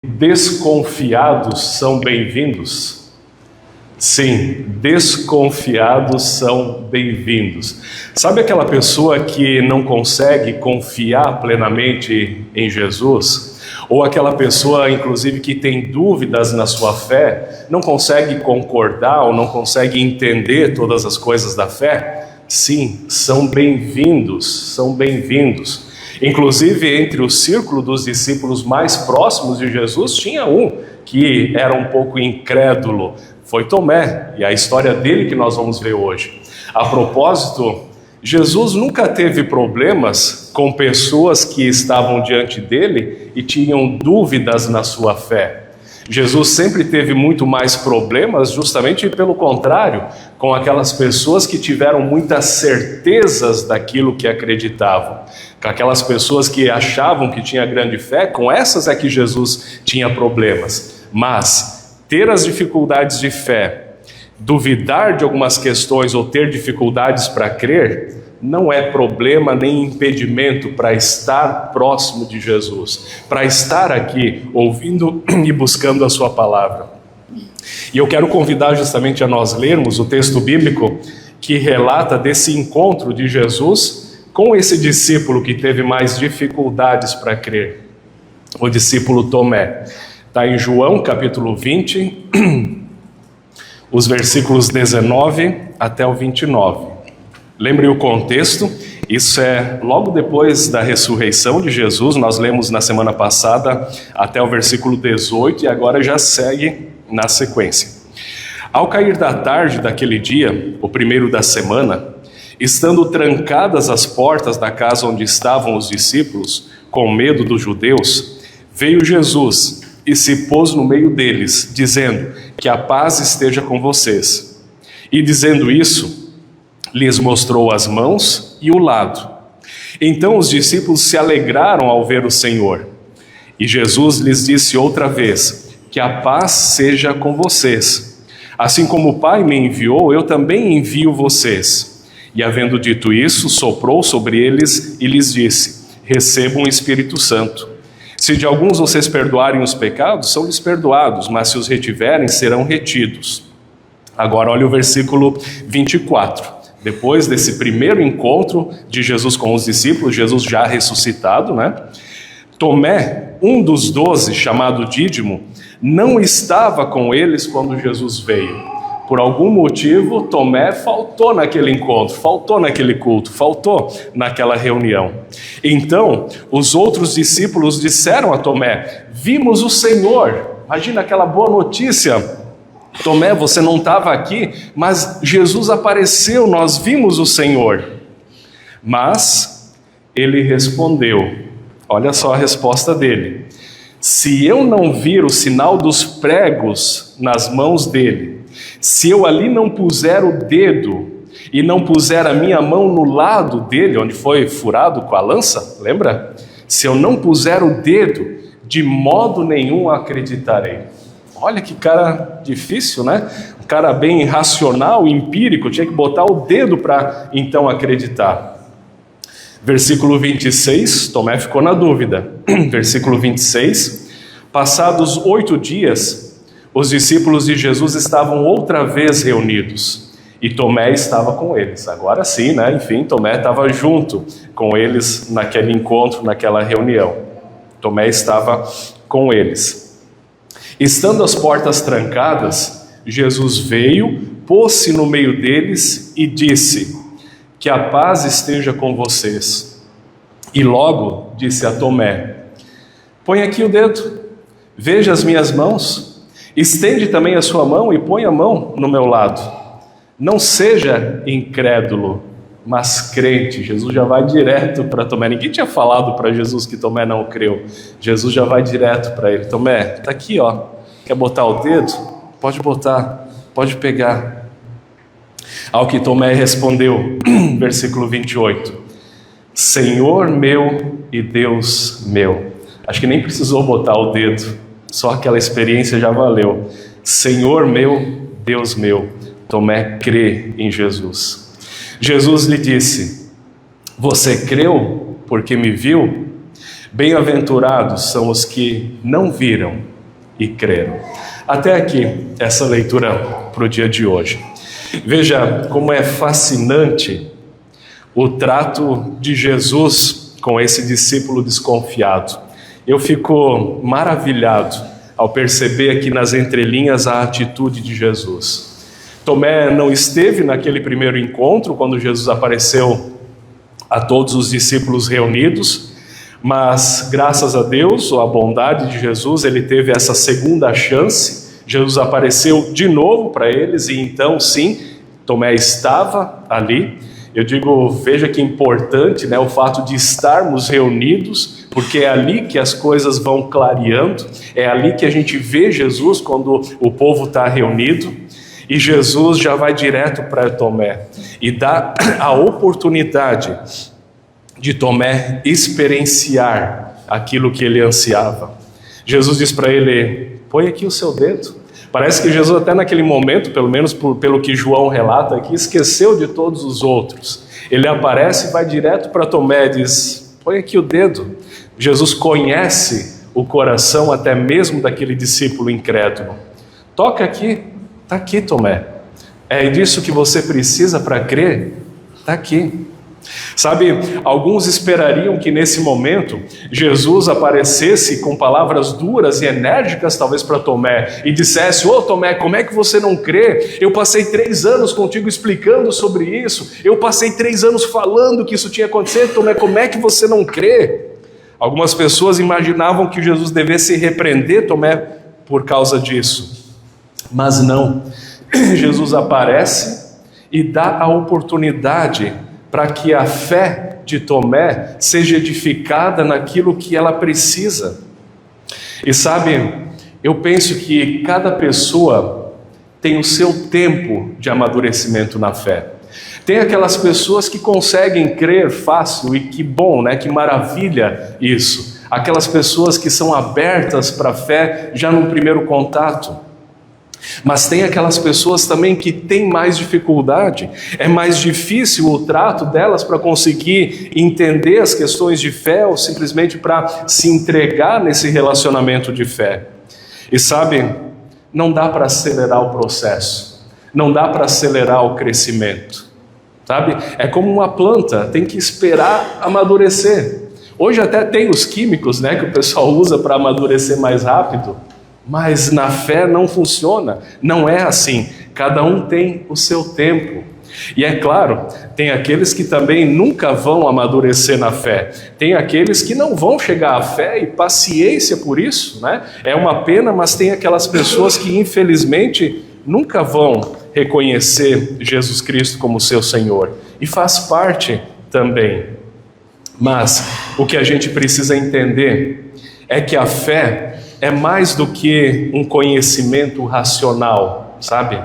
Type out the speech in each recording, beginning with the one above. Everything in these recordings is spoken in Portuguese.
Desconfiados são bem-vindos? Sim, desconfiados são bem-vindos. Sabe aquela pessoa que não consegue confiar plenamente em Jesus? Ou aquela pessoa, inclusive, que tem dúvidas na sua fé, não consegue concordar ou não consegue entender todas as coisas da fé? Sim, são bem-vindos, são bem-vindos. Inclusive, entre o círculo dos discípulos mais próximos de Jesus, tinha um que era um pouco incrédulo, foi Tomé, e a história dele que nós vamos ver hoje. A propósito, Jesus nunca teve problemas com pessoas que estavam diante dele e tinham dúvidas na sua fé. Jesus sempre teve muito mais problemas, justamente pelo contrário, com aquelas pessoas que tiveram muitas certezas daquilo que acreditavam. Com aquelas pessoas que achavam que tinha grande fé, com essas é que Jesus tinha problemas. Mas ter as dificuldades de fé, duvidar de algumas questões ou ter dificuldades para crer, não é problema nem impedimento para estar próximo de Jesus, para estar aqui ouvindo e buscando a sua palavra. E eu quero convidar justamente a nós lermos o texto bíblico que relata desse encontro de Jesus com esse discípulo que teve mais dificuldades para crer, o discípulo Tomé. Está em João capítulo 20, os versículos 19 até o 29. Lembre o contexto, isso é logo depois da ressurreição de Jesus, nós lemos na semana passada até o versículo 18 e agora já segue na sequência. Ao cair da tarde daquele dia, o primeiro da semana, estando trancadas as portas da casa onde estavam os discípulos, com medo dos judeus, veio Jesus e se pôs no meio deles, dizendo: que a paz esteja com vocês. E dizendo isso, lhes mostrou as mãos e o lado. Então os discípulos se alegraram ao ver o Senhor. E Jesus lhes disse outra vez: que a paz seja com vocês. Assim como o Pai me enviou, eu também envio vocês. E havendo dito isso, soprou sobre eles e lhes disse: recebam o Espírito Santo. Se de alguns vocês perdoarem os pecados, são-lhes perdoados, mas se os retiverem, serão retidos. Agora olha o versículo 24. Depois desse primeiro encontro de Jesus com os discípulos, Jesus já ressuscitado, né? Tomé, um dos 12, chamado Dídimo, não estava com eles quando Jesus veio. Por algum motivo, Tomé faltou naquele encontro, faltou naquele culto, faltou naquela reunião. Então, os outros discípulos disseram a Tomé: vimos o Senhor. Imagina aquela boa notícia. Tomé, você não estava aqui, mas Jesus apareceu, nós vimos o Senhor. Mas ele respondeu, olha só a resposta dele: se eu não vir o sinal dos pregos nas mãos dele, se eu ali não puser o dedo e não puser a minha mão no lado dele, onde foi furado com a lança, lembra? Se eu não puser o dedo, de modo nenhum acreditarei. Olha que cara difícil, né? Um cara bem racional, empírico, tinha que botar o dedo para então acreditar. Versículo 26, Tomé ficou na dúvida. Versículo 26, passados 8 dias, os discípulos de Jesus estavam outra vez reunidos e Tomé estava com eles. Agora sim, né? Enfim, Tomé estava junto com eles naquele encontro, naquela reunião. Tomé estava com eles. Estando as portas trancadas, Jesus veio, pôs-se no meio deles e disse: que a paz esteja com vocês. E logo disse a Tomé: põe aqui o dedo, veja as minhas mãos, estende também a sua mão e põe a mão no meu lado. Não seja incrédulo, mas crente. Jesus já vai direto para Tomé. Ninguém tinha falado para Jesus que Tomé não creu. Jesus já vai direto para ele: Tomé, está aqui, ó. Quer botar o dedo? Pode botar, pode pegar. Ao que Tomé respondeu, versículo 28, Senhor meu e Deus meu. Acho que nem precisou botar o dedo, só aquela experiência já valeu. Senhor meu, Deus meu. Tomé crê em Jesus. Jesus lhe disse: você creu porque me viu? Bem-aventurados são os que não viram e creram. Até aqui, essa leitura para o dia de hoje. Veja como é fascinante o trato de Jesus com esse discípulo desconfiado. Eu fico maravilhado ao perceber aqui nas entrelinhas a atitude de Jesus. Tomé não esteve naquele primeiro encontro, quando Jesus apareceu a todos os discípulos reunidos, mas graças a Deus, ou à bondade de Jesus, ele teve essa segunda chance. Jesus apareceu de novo para eles e então sim, Tomé estava ali. Eu digo, veja que importante, né, o fato de estarmos reunidos, porque é ali que as coisas vão clareando, é ali que a gente vê Jesus quando o povo está reunido, e Jesus já vai direto para Tomé e dá a oportunidade de Tomé experienciar aquilo que ele ansiava. Jesus diz para ele: põe aqui o seu dedo. Parece que Jesus até naquele momento, pelo menos pelo que João relata aqui, esqueceu de todos os outros. Ele aparece e vai direto para Tomé e diz: põe aqui o dedo. Jesus conhece o coração até mesmo daquele discípulo incrédulo. Toca aqui, está aqui, Tomé. É disso que você precisa para crer? Está aqui. Sabe, alguns esperariam que nesse momento Jesus aparecesse com palavras duras e enérgicas talvez para Tomé e dissesse: ô Tomé, como é que você não crê? Eu passei 3 anos contigo explicando sobre isso, eu passei 3 anos falando que isso tinha acontecido, Tomé, como é que você não crê? Algumas pessoas imaginavam que Jesus devesse repreender Tomé por causa disso, mas não. Jesus aparece e dá a oportunidade para que a fé de Tomé seja edificada naquilo que ela precisa. E sabe, eu penso que cada pessoa tem o seu tempo de amadurecimento na fé. Tem aquelas pessoas que conseguem crer fácil e que bom, né? Que maravilha isso. Aquelas pessoas que são abertas para a fé já no primeiro contato. Mas tem aquelas pessoas também que têm mais dificuldade, é mais difícil o trato delas para conseguir entender as questões de fé ou simplesmente para se entregar nesse relacionamento de fé. E sabe, não dá para acelerar o processo, não dá para acelerar o crescimento, sabe? É como uma planta, tem que esperar amadurecer. Hoje até tem os químicos, né, que o pessoal usa para amadurecer mais rápido. Mas na fé não funciona, não é assim, cada um tem o seu tempo. E é claro, tem aqueles que também nunca vão amadurecer na fé, tem aqueles que não vão chegar à fé e paciência por isso, né? É uma pena, mas tem aquelas pessoas que infelizmente nunca vão reconhecer Jesus Cristo como seu Senhor, e faz parte também. Mas o que a gente precisa entender é que a fé é mais do que um conhecimento racional, sabe?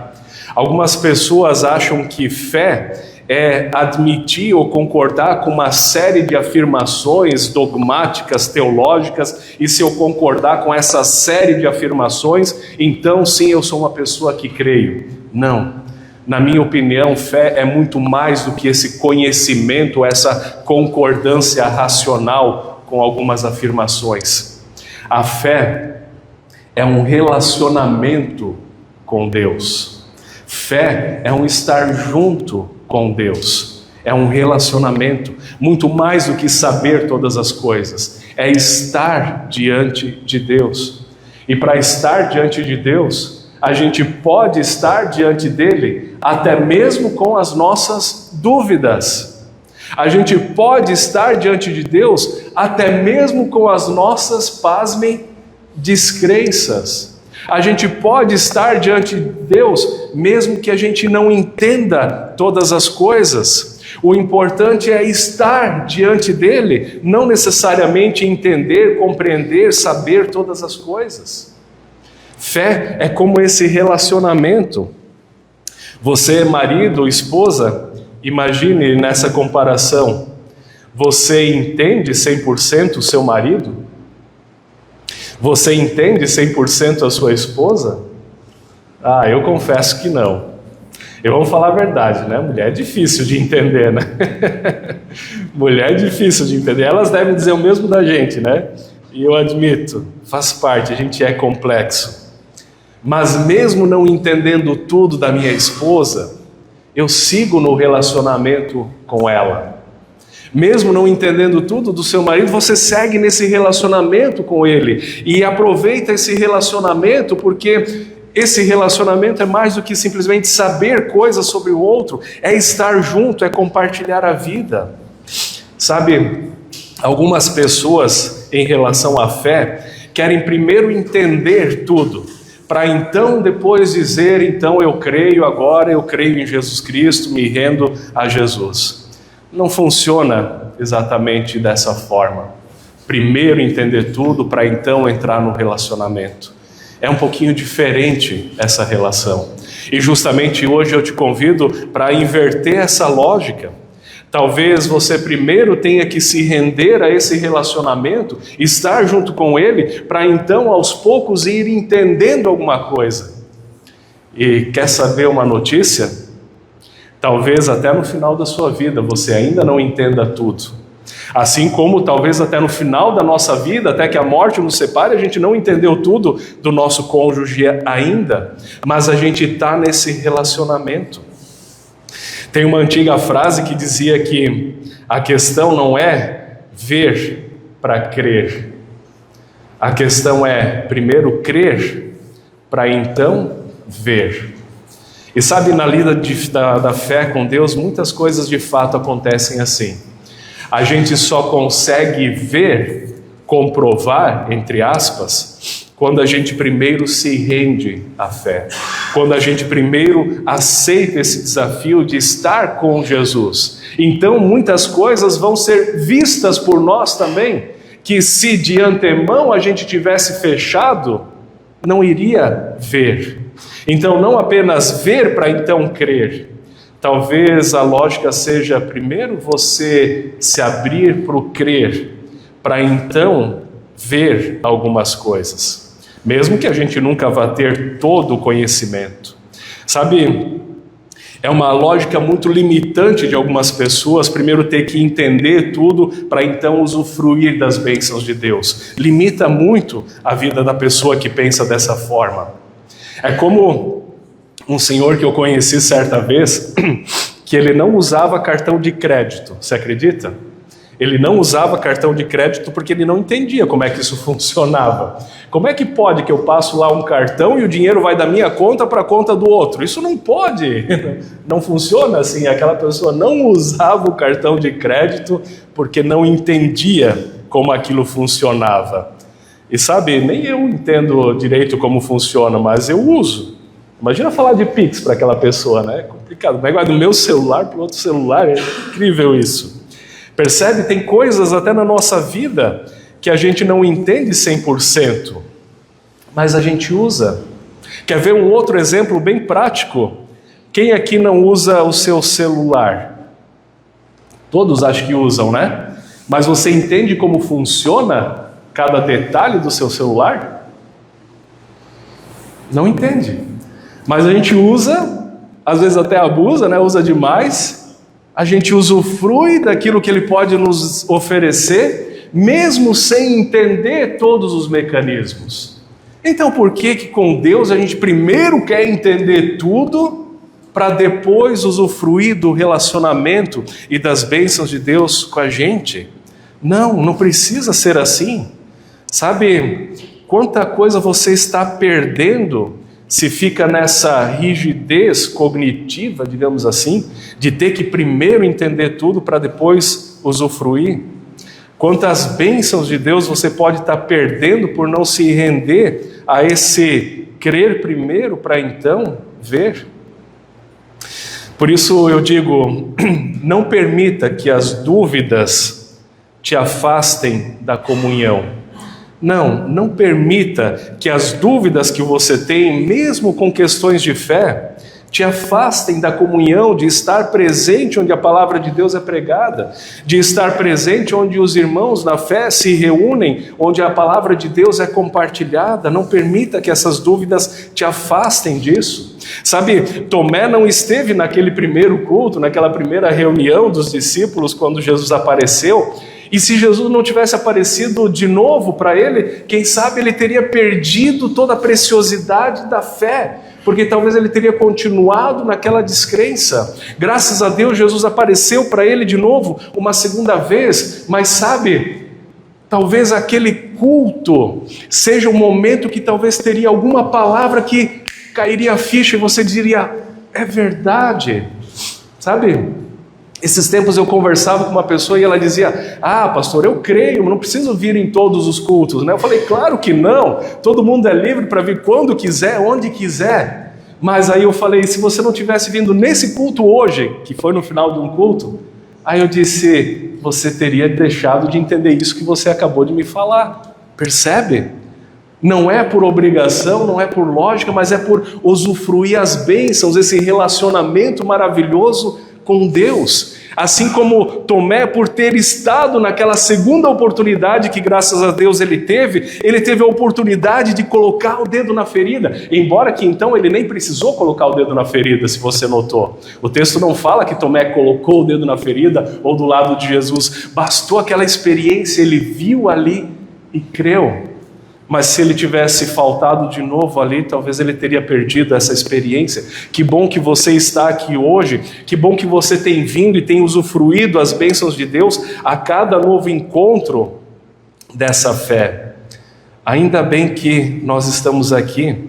Algumas pessoas acham que fé é admitir ou concordar com uma série de afirmações dogmáticas, teológicas, e se eu concordar com essa série de afirmações, então sim, eu sou uma pessoa que creio. Não. Na minha opinião, fé é muito mais do que esse conhecimento, essa concordância racional com algumas afirmações. A fé é um relacionamento com Deus. Fé é um estar junto com Deus. É um relacionamento, muito mais do que saber todas as coisas. É estar diante de Deus. E para estar diante de Deus, a gente pode estar diante dele até mesmo com as nossas dúvidas. A gente pode estar diante de Deus até mesmo com as nossas, pasmem, descrenças. A gente pode estar diante de Deus mesmo que a gente não entenda todas as coisas. O importante é estar diante dele, não necessariamente entender, compreender, saber todas as coisas. Fé é como esse relacionamento. Você, marido ou esposa, imagine nessa comparação, você entende 100% o seu marido? Você entende 100% a sua esposa? Ah, eu confesso que não. E vamos falar a verdade, né? Mulher é difícil de entender, né? Mulher é difícil de entender. Elas devem dizer o mesmo da gente, né? e eu admito, faz parte, a gente é complexo. Mas mesmo não entendendo tudo da minha esposa, eu sigo no relacionamento com ela. Mesmo não entendendo tudo do seu marido, você segue nesse relacionamento com ele e aproveita esse relacionamento, porque esse relacionamento é mais do que simplesmente saber coisas sobre o outro, é estar junto, é compartilhar a vida. Sabe, algumas pessoas em relação à fé querem primeiro entender tudo, para então depois dizer, então eu creio agora, eu creio em Jesus Cristo, me rendo a Jesus. Não funciona exatamente dessa forma. Primeiro entender tudo para então entrar no relacionamento. É um pouquinho diferente essa relação. E justamente hoje eu te convido para inverter essa lógica. Talvez você primeiro tenha que se render a esse relacionamento, estar junto com ele, para então aos poucos ir entendendo alguma coisa. E quer saber uma notícia? Talvez até no final da sua vida você ainda não entenda tudo. Assim como talvez até no final da nossa vida, até que a morte nos separe, a gente não entendeu tudo do nosso cônjuge ainda, mas a gente está nesse relacionamento. Tem uma antiga frase que dizia que a questão não é ver para crer. A questão é primeiro crer para então ver. E sabe, na lida da fé com Deus, muitas coisas de fato acontecem assim. A gente só consegue ver, comprovar, entre aspas, quando a gente primeiro se rende à fé. Quando a gente primeiro aceita esse desafio de estar com Jesus. Então muitas coisas vão ser vistas por nós também, que se de antemão a gente tivesse fechado, não iria ver. Então não apenas ver para então crer. Talvez a lógica seja primeiro você se abrir para o crer, para então ver algumas coisas. Mesmo que a gente nunca vá ter todo o conhecimento. Sabe, é uma lógica muito limitante de algumas pessoas, primeiro ter que entender tudo para então usufruir das bênçãos de Deus. Limita muito a vida da pessoa que pensa dessa forma. É como um senhor que eu conheci certa vez, que ele não usava cartão de crédito, você acredita? Ele não usava cartão de crédito porque ele não entendia como é que isso funcionava. Como é que pode que eu passo lá um cartão e o dinheiro vai da minha conta para a conta do outro? Isso não pode, não funciona assim. Aquela pessoa não usava o cartão de crédito porque não entendia como aquilo funcionava. E sabe, nem eu entendo direito como funciona, mas eu uso. Imagina falar de Pix para aquela pessoa, né? É complicado. Como é que vai do meu celular para o outro celular? É incrível isso. Percebe? Tem coisas até na nossa vida que a gente não entende 100%, mas a gente usa. Quer ver um outro exemplo bem prático? Quem aqui não usa o seu celular? Todos acho que usam, né? Mas você entende como funciona cada detalhe do seu celular? Não entende. Mas a gente usa, às vezes até abusa, né? Usa demais. A gente usufrui daquilo que ele pode nos oferecer, mesmo sem entender todos os mecanismos. Então por que com Deus a gente primeiro quer entender tudo, para depois usufruir do relacionamento e das bênçãos de Deus com a gente? Não precisa ser assim. Sabe, quanta coisa você está perdendo se fica nessa rigidez cognitiva, digamos assim, de ter que primeiro entender tudo para depois usufruir. Quantas bênçãos de Deus você pode estar perdendo por não se render a esse crer primeiro para então ver. Por isso eu digo, não permita que as dúvidas te afastem da comunhão. Não permita que as dúvidas que você tem, mesmo com questões de fé, te afastem da comunhão, de estar presente onde a palavra de Deus é pregada, de estar presente onde os irmãos na fé se reúnem, onde a palavra de Deus é compartilhada. Não permita que essas dúvidas te afastem disso. Sabe, Tomé não esteve naquele primeiro culto, naquela primeira reunião dos discípulos quando Jesus apareceu, E se Jesus não tivesse aparecido de novo para ele, quem sabe ele teria perdido toda a preciosidade da fé, porque talvez ele teria continuado naquela descrença. Graças a Deus, Jesus apareceu para ele de novo uma segunda vez, mas sabe, talvez aquele culto seja um momento que talvez teria alguma palavra que cairia a ficha e você diria, é verdade, sabe? Esses tempos eu conversava com uma pessoa e ela dizia, pastor, eu creio, não preciso vir em todos os cultos, né? Eu falei, claro que não, todo mundo é livre para vir quando quiser, onde quiser. Mas aí eu falei, se você não tivesse vindo nesse culto hoje, que foi no final de um culto, aí eu disse, você teria deixado de entender isso que você acabou de me falar, percebe? Não é por obrigação, não é por lógica, mas é por usufruir as bênçãos, esse relacionamento maravilhoso com Deus. Assim como Tomé, por ter estado naquela segunda oportunidade que graças a Deus ele teve a oportunidade de colocar o dedo na ferida, embora que então ele nem precisou colocar o dedo na ferida, se você notou. O texto não fala que Tomé colocou o dedo na ferida ou do lado de Jesus, bastou aquela experiência, ele viu ali e creu. Mas se ele tivesse faltado de novo ali, talvez ele teria perdido essa experiência. Que bom que você está aqui hoje, que bom que você tem vindo e tem usufruído as bênçãos de Deus a cada novo encontro dessa fé. Ainda bem que nós estamos aqui.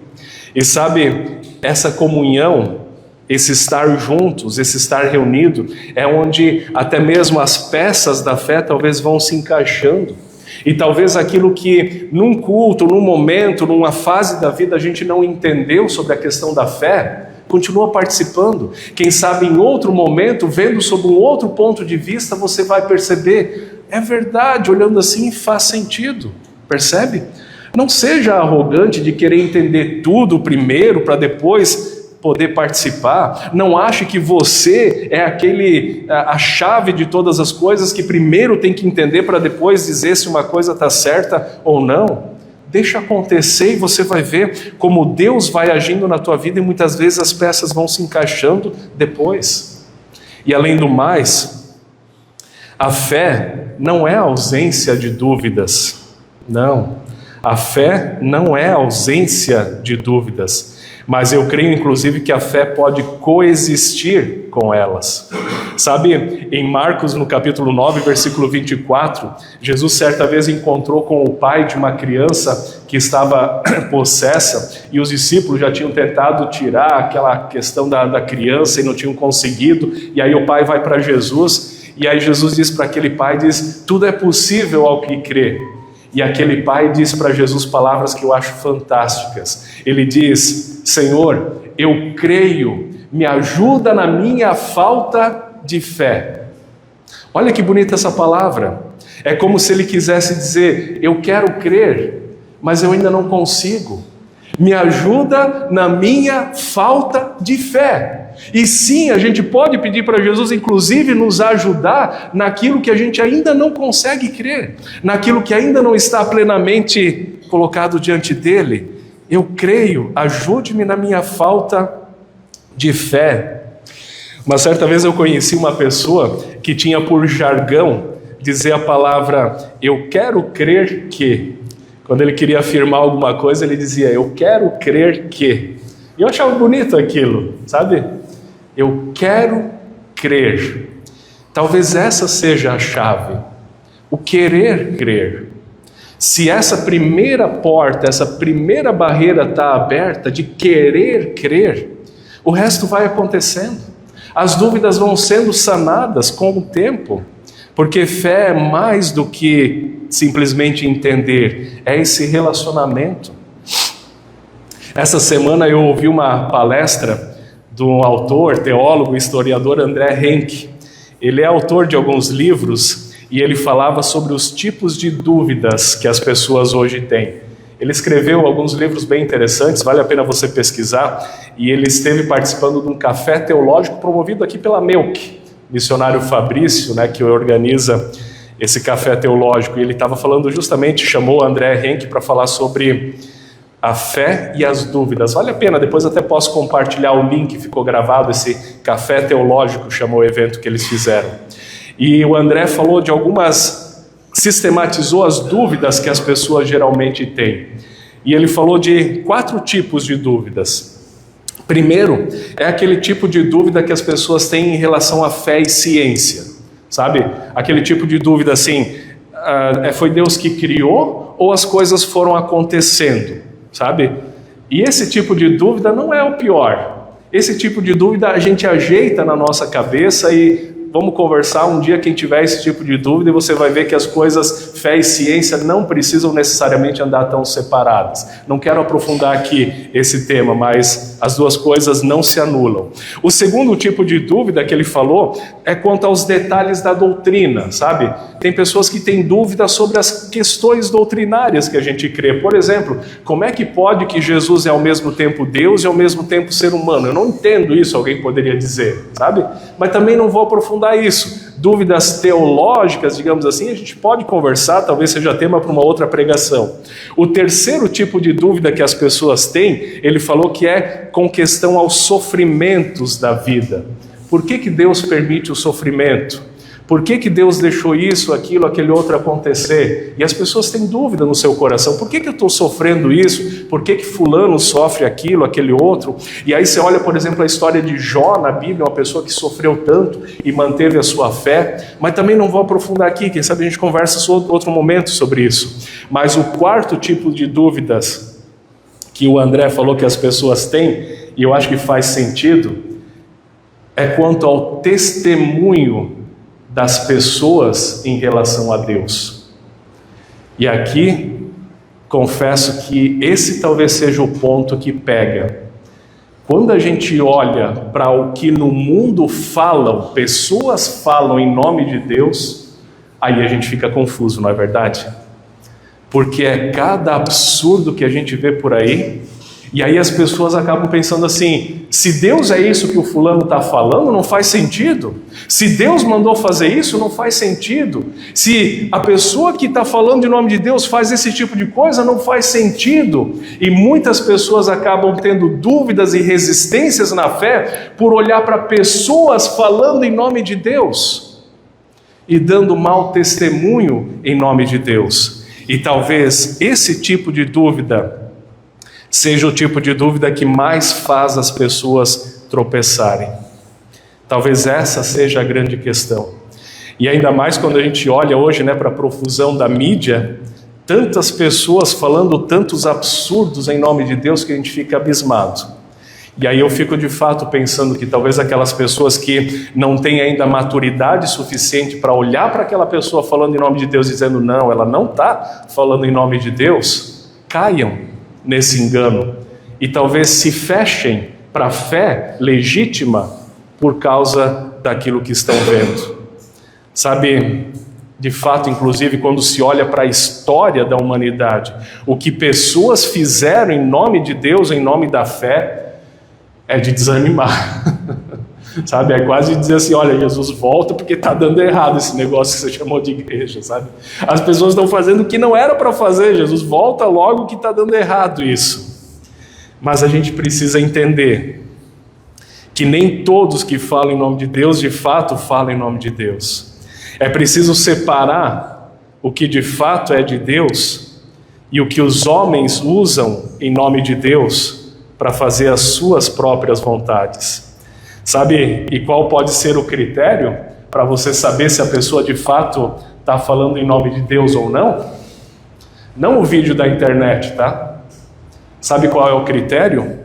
E sabe, essa comunhão, esse estar juntos, esse estar reunido, é onde até mesmo as peças da fé talvez vão se encaixando. E talvez aquilo que num culto, num momento, numa fase da vida a gente não entendeu sobre a questão da fé, continua participando. Quem sabe em outro momento, vendo sob um outro ponto de vista, você vai perceber, é verdade, olhando assim faz sentido, percebe? Não seja arrogante de querer entender tudo primeiro para depois poder participar. Não ache que você é a chave de todas as coisas que primeiro tem que entender para depois dizer se uma coisa está certa ou não. Deixa acontecer e você vai ver como Deus vai agindo na tua vida e muitas vezes as peças vão se encaixando depois. E além do mais, a fé não é ausência de dúvidas. Não, a fé não é ausência de dúvidas. Mas eu creio, inclusive, que a fé pode coexistir com elas. Sabe, em Marcos, no capítulo 9, versículo 24, Jesus certa vez encontrou com o pai de uma criança que estava possessa, e os discípulos já tinham tentado tirar aquela questão da criança e não tinham conseguido, e aí o pai vai para Jesus, e aí Jesus diz para aquele pai, diz, tudo é possível ao que crê. E aquele pai diz para Jesus palavras que eu acho fantásticas. Ele diz, Senhor, eu creio, me ajuda na minha falta de fé. Olha que bonita essa palavra. É como se ele quisesse dizer, eu quero crer, mas eu ainda não consigo. Me ajuda na minha falta de fé. E sim, a gente pode pedir para Jesus, inclusive, nos ajudar naquilo que a gente ainda não consegue crer, naquilo que ainda não está plenamente colocado diante dele. Eu creio, ajude-me na minha falta de fé. Uma certa vez eu conheci uma pessoa que tinha por jargão dizer a palavra, eu quero crer que. Quando ele queria afirmar alguma coisa, ele dizia, eu quero crer que. E eu achava bonito aquilo, sabe? Eu quero crer. Talvez essa seja a chave. O querer crer. Se essa primeira porta, essa primeira barreira está aberta de querer crer, o resto vai acontecendo. As dúvidas vão sendo sanadas com o tempo. Porque fé é mais do que simplesmente entender, é esse relacionamento. Essa semana eu ouvi uma palestra do autor, teólogo, historiador André Henke. Ele é autor de alguns livros e ele falava sobre os tipos de dúvidas que as pessoas hoje têm. Ele escreveu alguns livros bem interessantes, vale a pena você pesquisar, e ele esteve participando de um café teológico promovido aqui pela Melk, missionário Fabrício, né, que organiza esse café teológico, e ele estava falando justamente, chamou André Henke para falar sobre a fé e as dúvidas. Vale a pena, depois até posso compartilhar o link, ficou gravado, esse café teológico chamou o evento que eles fizeram. E o André falou de algumas sistematizou as dúvidas que as pessoas geralmente têm. E ele falou de 4 tipos de dúvidas. Primeiro, é aquele tipo de dúvida que as pessoas têm em relação à fé e ciência, sabe? Aquele tipo de dúvida assim, foi Deus que criou ou as coisas foram acontecendo, sabe? E esse tipo de dúvida não é o pior. Esse tipo de dúvida a gente ajeita na nossa cabeça e vamos conversar um dia quem tiver esse tipo de dúvida e você vai ver que as coisas, fé e ciência, não precisam necessariamente andar tão separadas. Não quero aprofundar aqui esse tema, mas as duas coisas não se anulam. O segundo tipo de dúvida que ele falou é quanto aos detalhes da doutrina, sabe? Tem pessoas que têm dúvidas sobre as questões doutrinárias que a gente crê. Por exemplo, como é que pode que Jesus é ao mesmo tempo Deus e ao mesmo tempo ser humano? Eu não entendo isso, alguém poderia dizer, sabe? Mas também não vou aprofundar isso. Dúvidas teológicas, digamos assim, a gente pode conversar, talvez seja tema para uma outra pregação. O terceiro tipo de dúvida que as pessoas têm, ele falou que é com questão aos sofrimentos da vida. Por que Deus permite o sofrimento? Por que Deus deixou isso, aquilo, aquele outro acontecer? E as pessoas têm dúvida no seu coração. Por que eu estou sofrendo isso? Por que fulano sofre aquilo, aquele outro? E aí você olha, por exemplo, a história de Jó na Bíblia, uma pessoa que sofreu tanto e manteve a sua fé. Mas também não vou aprofundar aqui, quem sabe a gente conversa em outro momento sobre isso. Mas o quarto tipo de dúvidas que o André falou que as pessoas têm, e eu acho que faz sentido, é quanto ao testemunho das pessoas em relação a Deus. E aqui, confesso que esse talvez seja o ponto que pega. Quando a gente olha para o que no mundo falam, pessoas falam em nome de Deus, aí a gente fica confuso, não é verdade? Porque é cada absurdo que a gente vê por aí, e aí as pessoas acabam pensando assim, se Deus é isso que o fulano está falando, não faz sentido. Se Deus mandou fazer isso, não faz sentido. Se a pessoa que está falando em nome de Deus faz esse tipo de coisa, não faz sentido. E muitas pessoas acabam tendo dúvidas e resistências na fé por olhar para pessoas falando em nome de Deus e dando mau testemunho em nome de Deus. E talvez esse tipo de dúvida seja o tipo de dúvida que mais faz as pessoas tropeçarem. Talvez essa seja a grande questão. E ainda mais quando a gente olha hoje, para a profusão da mídia, tantas pessoas falando tantos absurdos em nome de Deus que a gente fica abismado. E aí eu fico de fato pensando que talvez aquelas pessoas que não têm ainda maturidade suficiente para olhar para aquela pessoa falando em nome de Deus, dizendo não, ela não está falando em nome de Deus, caiam nesse engano e talvez se fechem para a fé legítima por causa daquilo que estão vendo. Sabe, de fato, inclusive, quando se olha para a história da humanidade, o que pessoas fizeram em nome de Deus, em nome da fé, é de desanimar. Sabe, é quase dizer assim, olha, Jesus, volta porque está dando errado esse negócio que você chamou de igreja, sabe? As pessoas estão fazendo o que não era para fazer, Jesus, volta logo que está dando errado isso. Mas a gente precisa entender que nem todos que falam em nome de Deus, de fato, falam em nome de Deus. É preciso separar o que de fato é de Deus e o que os homens usam em nome de Deus para fazer as suas próprias vontades. Sabe, e qual pode ser o critério para você saber se a pessoa de fato está falando em nome de Deus ou não? Não o vídeo da internet, tá? Sabe qual é o critério?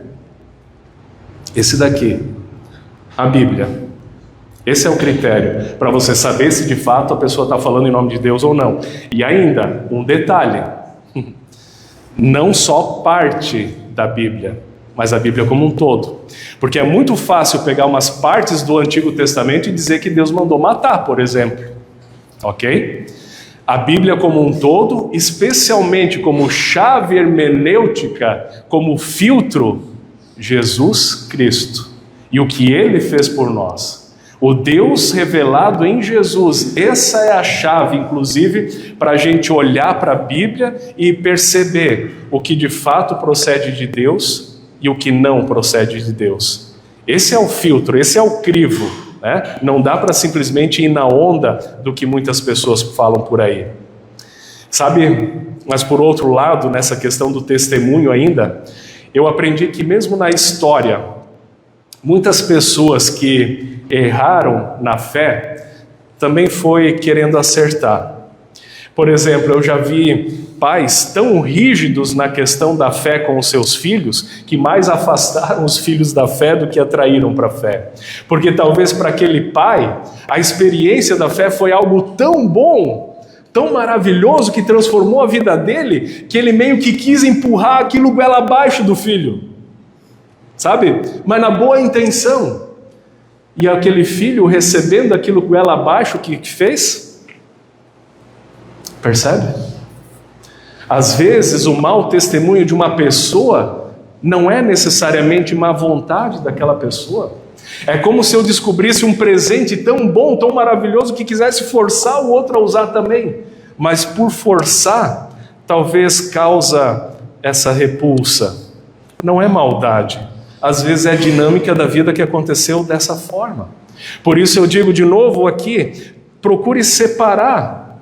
Esse daqui, a Bíblia. Esse é o critério para você saber se de fato a pessoa está falando em nome de Deus ou não. E ainda, um detalhe, não só parte da Bíblia, mas a Bíblia como um todo. Porque é muito fácil pegar umas partes do Antigo Testamento e dizer que Deus mandou matar, por exemplo. Ok? A Bíblia como um todo, especialmente como chave hermenêutica, como filtro, Jesus Cristo. E o que Ele fez por nós. O Deus revelado em Jesus. Essa é a chave, inclusive, para a gente olhar para a Bíblia e perceber o que de fato procede de Deus e o que não procede de Deus. Esse é o filtro, esse é o crivo, né? Não dá para simplesmente ir na onda do que muitas pessoas falam por aí. Sabe, mas por outro lado, nessa questão do testemunho ainda, eu aprendi que mesmo na história, muitas pessoas que erraram na fé, também foi querendo acertar. Por exemplo, eu já vi pais tão rígidos na questão da fé com os seus filhos, que mais afastaram os filhos da fé do que atraíram para a fé. Porque talvez para aquele pai, a experiência da fé foi algo tão bom, tão maravilhoso, que transformou a vida dele, que ele meio que quis empurrar aquilo goela abaixo do filho. Sabe? Mas na boa intenção. E aquele filho recebendo aquilo goela abaixo, o que fez? Percebe? Às vezes o mau testemunho de uma pessoa não é necessariamente má vontade daquela pessoa. É como se eu descobrisse um presente tão bom, tão maravilhoso, que quisesse forçar o outro a usar também. Mas por forçar, talvez causa essa repulsa. Não é maldade. Às vezes é a dinâmica da vida que aconteceu dessa forma. Por isso eu digo de novo aqui, procure separar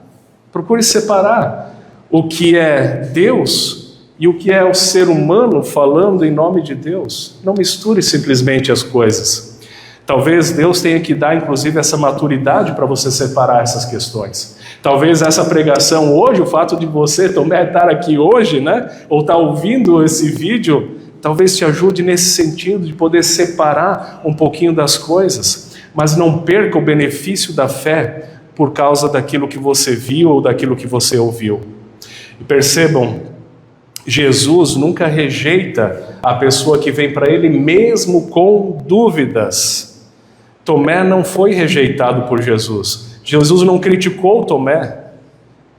o que é Deus e o que é o ser humano falando em nome de Deus. Não misture simplesmente as coisas. Talvez Deus tenha que dar, inclusive, essa maturidade para você separar essas questões. Talvez essa pregação hoje, o fato de você, Tomé, estar aqui hoje, né, ou estar ouvindo esse vídeo, talvez te ajude nesse sentido de poder separar um pouquinho das coisas, mas não perca o benefício da fé por causa daquilo que você viu ou daquilo que você ouviu. E percebam, Jesus nunca rejeita a pessoa que vem para ele mesmo com dúvidas. Tomé não foi rejeitado por Jesus. Jesus não criticou Tomé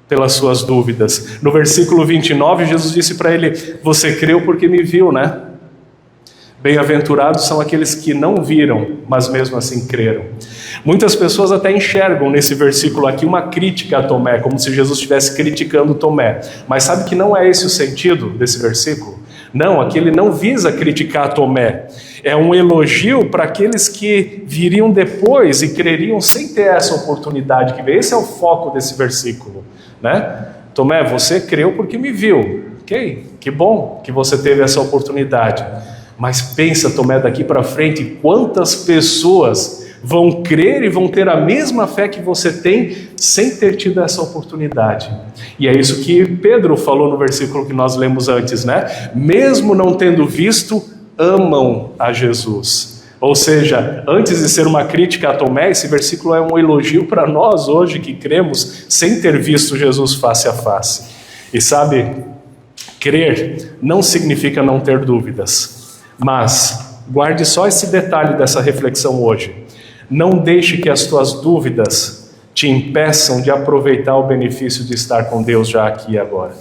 pelas suas dúvidas. No versículo 29, Jesus disse para ele: você creu porque me viu, né? Bem-aventurados são aqueles que não viram, mas mesmo assim creram. Muitas pessoas até enxergam nesse versículo aqui uma crítica a Tomé, como se Jesus estivesse criticando Tomé. Mas sabe que não é esse o sentido desse versículo? Não, aqui ele não visa criticar Tomé. É um elogio para aqueles que viriam depois e creriam sem ter essa oportunidade que veio. Esse é o foco desse versículo, né? Tomé, você creu porque me viu. Ok, que bom que você teve essa oportunidade. Mas pensa, Tomé, daqui para frente, quantas pessoas vão crer e vão ter a mesma fé que você tem sem ter tido essa oportunidade. E é isso que Pedro falou no versículo que nós lemos antes, né? Mesmo não tendo visto, amam a Jesus. Ou seja, antes de ser uma crítica a Tomé, esse versículo é um elogio para nós hoje que cremos sem ter visto Jesus face a face. E sabe, crer não significa não ter dúvidas. Mas guarde só esse detalhe dessa reflexão hoje. Não deixe que as tuas dúvidas te impeçam de aproveitar o benefício de estar com Deus já aqui e agora.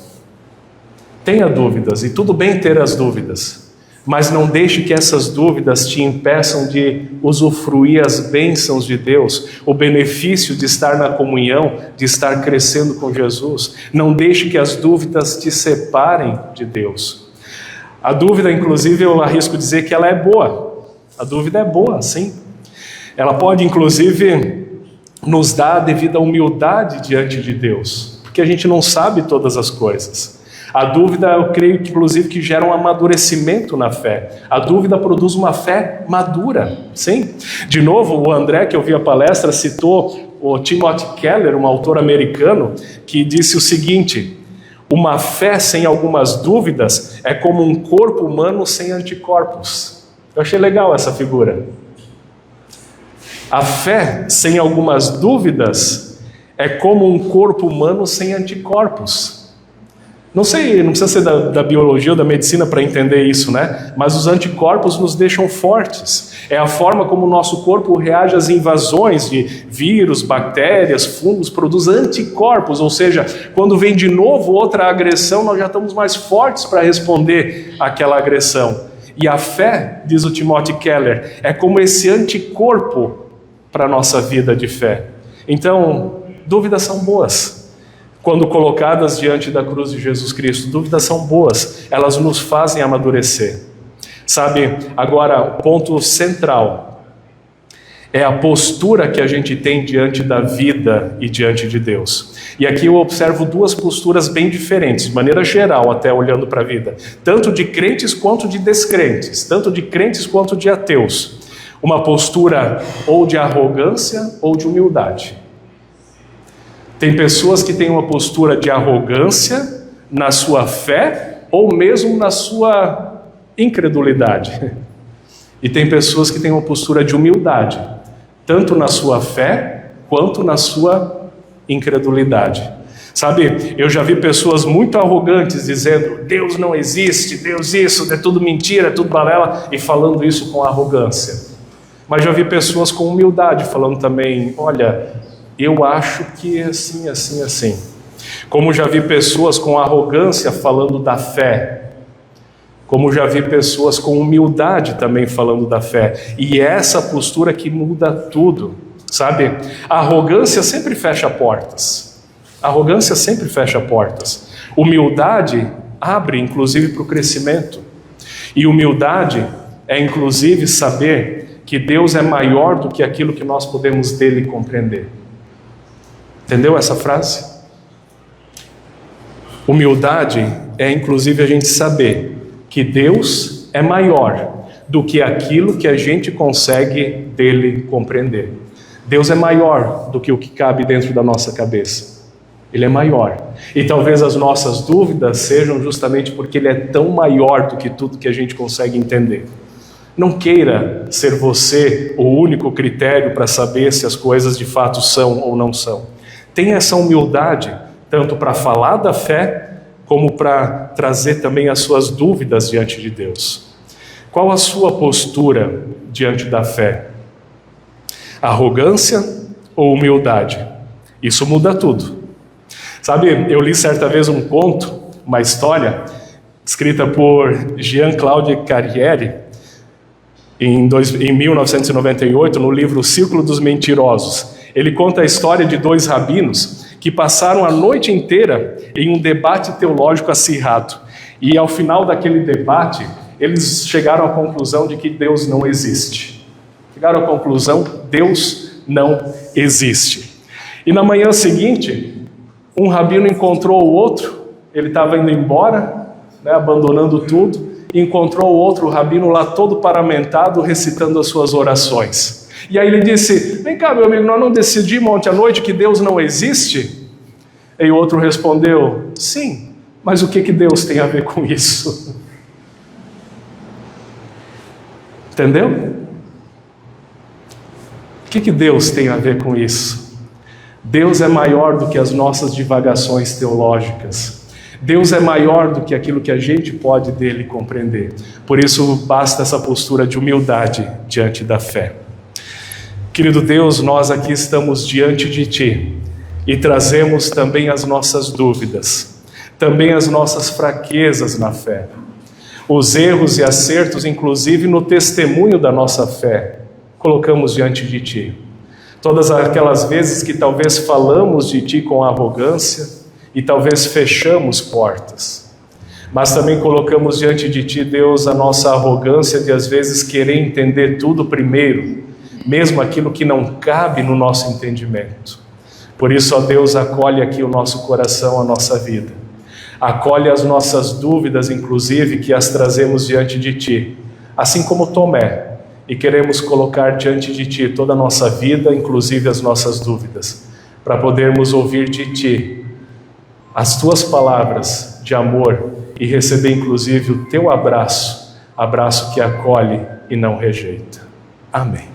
Tenha dúvidas, e tudo bem ter as dúvidas, mas não deixe que essas dúvidas te impeçam de usufruir as bênçãos de Deus, o benefício de estar na comunhão, de estar crescendo com Jesus. Não deixe que as dúvidas te separem de Deus. A dúvida, inclusive, eu arrisco dizer que ela é boa. A dúvida é boa, sim. Ela pode, inclusive, nos dar a devida humildade diante de Deus, porque a gente não sabe todas as coisas. A dúvida, eu creio, inclusive, que gera um amadurecimento na fé. A dúvida produz uma fé madura, sim. De novo, o André, que eu vi a palestra, citou o Timothy Keller, um autor americano, que disse o seguinte: uma fé sem algumas dúvidas é como um corpo humano sem anticorpos. Eu achei legal essa figura. A fé sem algumas dúvidas é como um corpo humano sem anticorpos. Não sei, não precisa ser da biologia ou da medicina para entender isso, né? Mas os anticorpos nos deixam fortes. É a forma como o nosso corpo reage às invasões de vírus, bactérias, fungos, produz anticorpos, ou seja, quando vem de novo outra agressão, nós já estamos mais fortes para responder àquela agressão. E a fé, diz o Timothy Keller, é como esse anticorpo para a nossa vida de fé. Então, dúvidas são boas. Quando colocadas diante da cruz de Jesus Cristo, dúvidas são boas, elas nos fazem amadurecer. Sabe, agora o ponto central É a postura que a gente tem diante da vida e diante de Deus. E aqui eu observo duas posturas bem diferentes, de maneira geral, até olhando para a vida. Tanto de crentes quanto de descrentes, tanto de crentes quanto de ateus. Uma postura ou de arrogância ou de humildade. Tem pessoas que têm uma postura de arrogância na sua fé ou mesmo na sua incredulidade. E tem pessoas que têm uma postura de humildade, tanto na sua fé, quanto na sua incredulidade. Sabe, eu já vi pessoas muito arrogantes dizendo, Deus não existe, Deus isso, é tudo mentira, é tudo balela, e falando isso com arrogância. Mas já vi pessoas com humildade falando também, olha, eu acho que é assim, assim, assim. Como já vi pessoas com arrogância falando da fé, como já vi pessoas com humildade também falando da fé. E é essa postura que muda tudo, sabe? A arrogância sempre fecha portas. A arrogância sempre fecha portas. Humildade abre, inclusive, para o crescimento. E humildade é, inclusive, saber que Deus é maior do que aquilo que nós podemos dele compreender. Entendeu essa frase? Humildade é, inclusive, a gente saber que Deus é maior do que aquilo que a gente consegue dele compreender. Deus é maior do que o que cabe dentro da nossa cabeça. Ele é maior. E talvez as nossas dúvidas sejam justamente porque ele é tão maior do que tudo que a gente consegue entender. Não queira ser você o único critério para saber se as coisas de fato são ou não são. Tenha essa humildade, tanto para falar da fé, como para trazer também as suas dúvidas diante de Deus. Qual a sua postura diante da fé? Arrogância ou humildade? Isso muda tudo. Sabe, eu li certa vez um conto, uma história, escrita por Jean-Claude Carrière, em 1998, no livro O Círculo dos Mentirosos. Ele conta a história de dois rabinos que passaram a noite inteira em um debate teológico acirrado. E ao final daquele debate, eles chegaram à conclusão de que Deus não existe. Chegaram à conclusão, Deus não existe. E na manhã seguinte, um rabino encontrou o outro, ele estava indo embora, abandonando tudo, e encontrou o outro rabino lá todo paramentado, recitando as suas orações. E aí ele disse, vem cá meu amigo, nós não decidimos ontem à noite que Deus não existe? E o outro respondeu, sim, mas o que Deus tem a ver com isso? Entendeu? O que Deus tem a ver com isso? Deus é maior do que as nossas divagações teológicas. Deus é maior do que aquilo que a gente pode dele compreender. Por isso basta essa postura de humildade diante da fé. Querido Deus, nós aqui estamos diante de Ti e trazemos também as nossas dúvidas, também as nossas fraquezas na fé, os erros e acertos, inclusive no testemunho da nossa fé, colocamos diante de Ti. Todas aquelas vezes que talvez falamos de Ti com arrogância e talvez fechamos portas, mas também colocamos diante de Ti, Deus, a nossa arrogância de às vezes querer entender tudo primeiro, mesmo aquilo que não cabe no nosso entendimento. Por isso, ó Deus, acolhe aqui o nosso coração, a nossa vida. Acolhe as nossas dúvidas, inclusive, que as trazemos diante de Ti, assim como Tomé, e queremos colocar diante de Ti toda a nossa vida, inclusive as nossas dúvidas, para podermos ouvir de Ti as Tuas palavras de amor e receber, inclusive, o Teu abraço, abraço que acolhe e não rejeita. Amém.